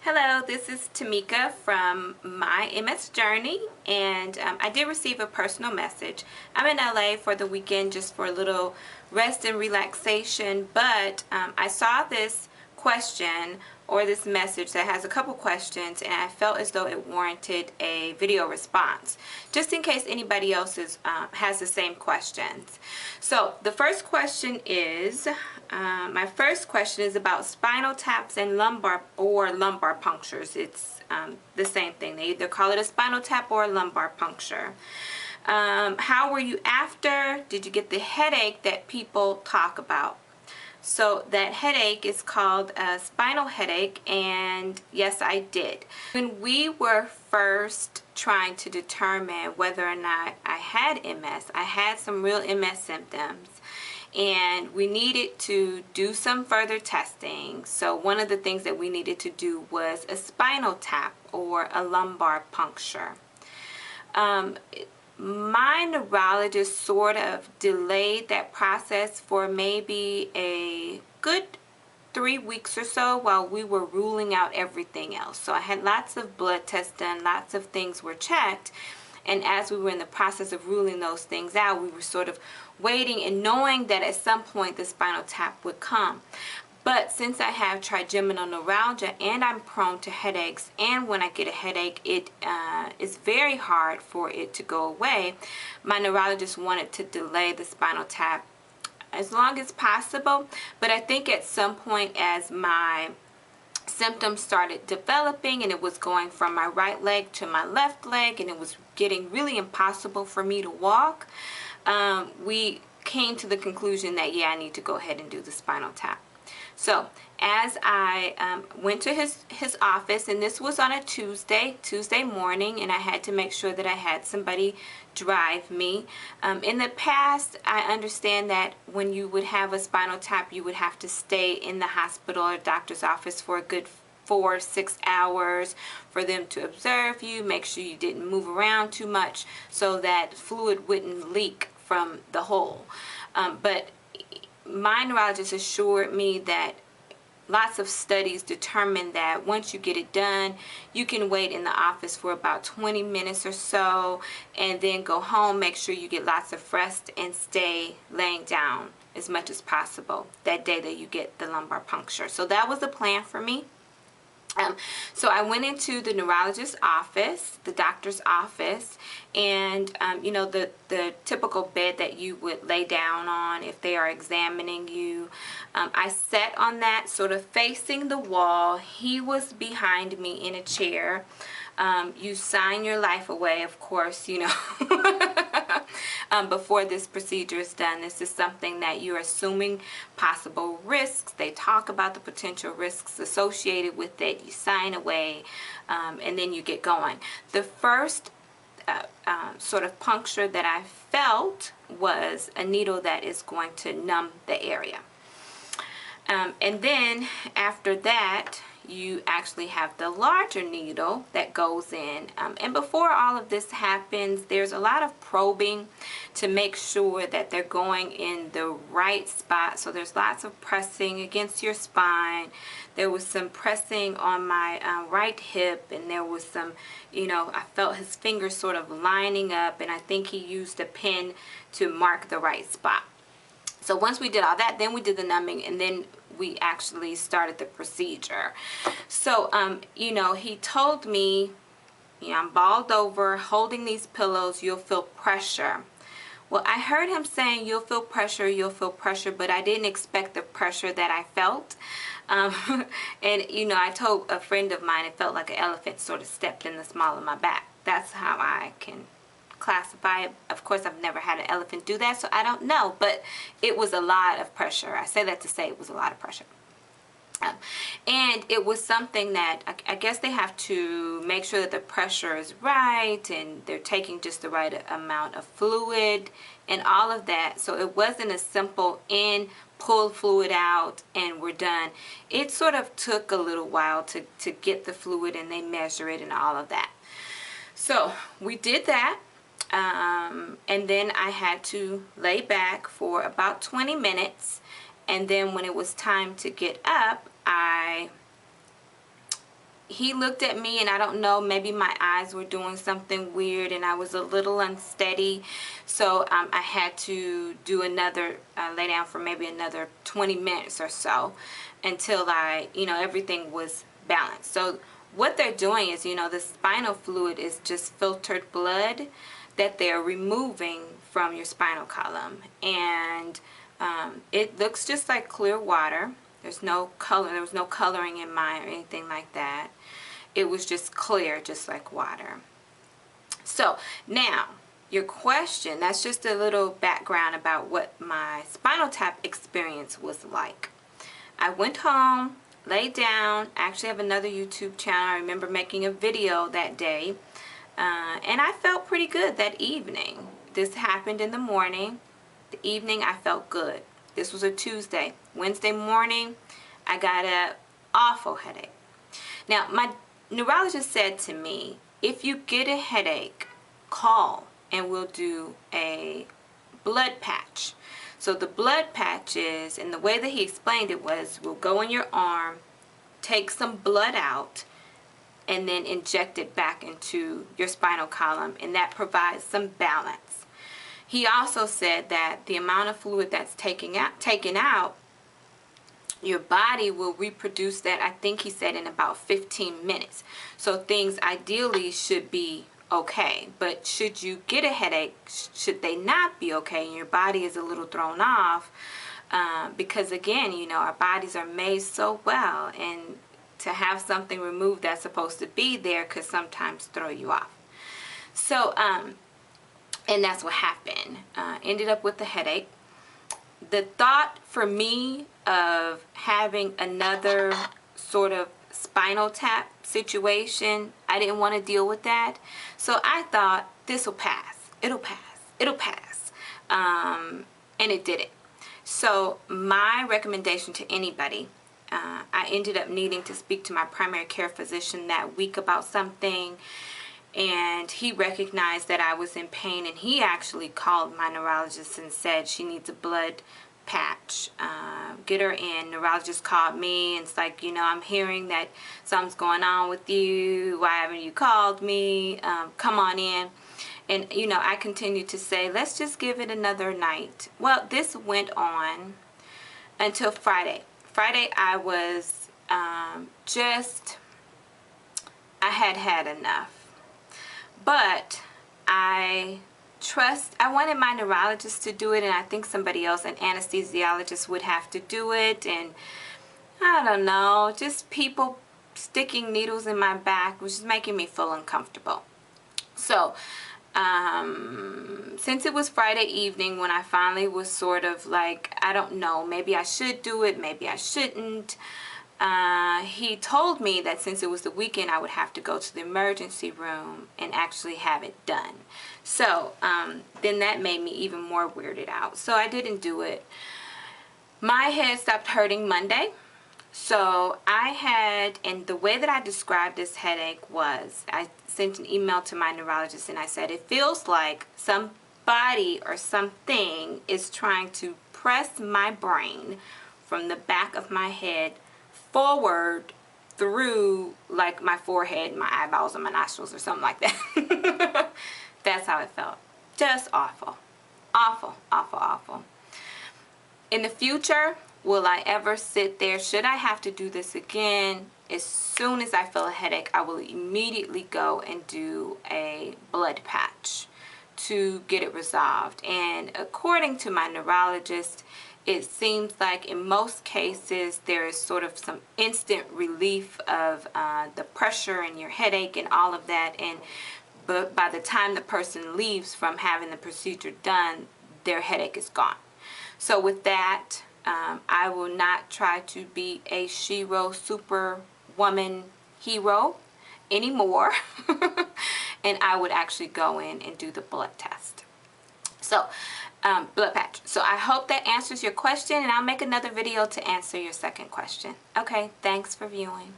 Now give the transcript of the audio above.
Hello, this is Tamika from My MS Journey, and I did receive a personal message. I'm in LA for the weekend just for a little rest and relaxation, but I saw this question or this message that has a couple questions, and I felt as though it warranted a video response, just in case anybody else has the same questions. So the first question is, my first question is about spinal taps and lumbar punctures. It's the same thing. They either call it a spinal tap or a lumbar puncture. How were you after? Did you get the headache that people talk about? So that headache is called a spinal headache, and yes, I did. When we were first trying to determine whether or not I had MS, I had some real MS symptoms, and we needed to do some further testing. So one of the things that we needed to do was a spinal tap or a lumbar puncture. My neurologist sort of delayed that process for maybe a good 3 weeks or so while we were ruling out everything else. So I had lots of blood tests done, lots of things were checked, and as we were in the process of ruling those things out, we were sort of waiting and knowing that at some point the spinal tap would come. But since I have trigeminal neuralgia and I'm prone to headaches, and when I get a headache it is very hard for it to go away, my neurologist wanted to delay the spinal tap as long as possible. But I think at some point, as my symptoms started developing and it was going from my right leg to my left leg and it was getting really impossible for me to walk, we came to the conclusion that yeah, I need to go ahead and do the spinal tap. So as I went to his office, and this was on a Tuesday morning, and I had to make sure that I had somebody drive me. In the past, I understand that when you would have a spinal tap, you would have to stay in the hospital or doctor's office for a good 4 or 6 hours for them to observe you, make sure you didn't move around too much so that fluid wouldn't leak from the hole. But my neurologist assured me that lots of studies determine that once you get it done, you can wait in the office for about 20 minutes or so and then go home, make sure you get lots of rest, and stay laying down as much as possible that day that you get the lumbar puncture. So that was the plan for me. So I went into the neurologist's office, the doctor's office, and you know, the typical bed that you would lay down on if they are examining you. I sat on that sort of facing the wall. He was behind me in a chair. You sign your life away, of course, you know, before this procedure is done. This is something that you're assuming possible risks. They talk about the potential risks associated with it. You sign away, and then you get going. The first sort of puncture that I felt was a needle that is going to numb the area. And then after that, you actually have the larger needle that goes in. And before all of this happens, there's a lot of probing to make sure that they're going in the right spot. So there's lots of pressing against your spine. There was some pressing on my right hip, and there was some, you know, I felt his fingers sort of lining up, and I think he used a pin to mark the right spot. So once we did all that, then we did the numbing, and then we actually started the procedure. So, you know, he told me, you know, I'm balled over, holding these pillows, you'll feel pressure. Well, I heard him saying you'll feel pressure, but I didn't expect the pressure that I felt. And, you know, I told a friend of mine it felt like an elephant sort of stepped in the small of my back. That's how I can classify it. Of course, I've never had an elephant do that, so I don't know, but it was a lot of pressure. I say that to say it was a lot of pressure. And it was something that I guess they have to make sure that the pressure is right and they're taking just the right amount of fluid and all of that. So it wasn't a simple in, pull fluid out, and we're done. It sort of took a little while to get the fluid, and they measure it and all of that. So we did that. And then I had to lay back for about 20 minutes, and then when it was time to get up, I he looked at me, and I don't know, maybe my eyes were doing something weird and I was a little unsteady. So I had to do another, lay down for maybe another 20 minutes or so until everything was balanced. So what they're doing is, the spinal fluid is just filtered blood that they're removing from your spinal column. And it looks just like clear water. There's no color. There was no coloring in mine or anything like that. It was just clear, just like water. So now, your question, that's just a little background about what my spinal tap experience was like. I went home, laid down. I actually have another YouTube channel. I remember making a video that day. And I felt pretty good that evening. This happened in the morning. The evening, I felt good. This was a Tuesday. Wednesday morning, I got an awful headache. Now, my neurologist said to me, if you get a headache, call and we'll do a blood patch. So the blood patch is, and the way that he explained it was, we'll go in your arm, take some blood out, and then inject it back into your spinal column, and that provides some balance. He also said that the amount of fluid that's taken out, your body will reproduce that, I think he said, in about 15 minutes. So things ideally should be okay. But should you get a headache, should they not be okay, and your body is a little thrown off, because again, our bodies are made so well, and to have something removed that's supposed to be there could sometimes throw you off. So, and that's what happened. Ended up with a headache. The thought for me of having another sort of spinal tap situation, I didn't want to deal with that. So I thought, this will pass. It'll pass. It'll pass. And it didn't. So my recommendation to anybody, I ended up needing to speak to my primary care physician that week about something, and he recognized that I was in pain, and he actually called my neurologist and said she needs a blood patch. Get her in. Neurologist called me and it's like, I'm hearing that something's going on with you. Why haven't you called me? Come on in. And I continued to say, let's just give it another night. Well, this went on until Friday. Friday I was I had enough. But I wanted my neurologist to do it, and I think somebody else, an anesthesiologist, would have to do it. And I don't know, just people sticking needles in my back was just making me feel uncomfortable. So since it was Friday evening when I finally was sort of like, I don't know, maybe I should do it, maybe I shouldn't. He told me that since it was the weekend, I would have to go to the emergency room and actually have it done. So then that made me even more weirded out. So I didn't do it. My head stopped hurting Monday. So I had, and the way that I described this headache was, I sent an email to my neurologist and I said, it feels like somebody or something is trying to press my brain from the back of my head forward through like my forehead, my eyeballs, and my nostrils, or something like that. That's how it felt. Just awful. Awful, awful, awful. In the future, will I ever sit there? Should I have to do this again? As soon as I feel a headache, I will immediately go and do a blood patch to get it resolved. And according to my neurologist, it seems like in most cases there is sort of some instant relief of the pressure and your headache and all of that. But by the time the person leaves from having the procedure done, their headache is gone. So with that, I will not try to be a Shiro superwoman hero anymore. And I would actually go in and do the blood test. So, blood patch. So I hope that answers your question, and I'll make another video to answer your second question. Okay, thanks for viewing.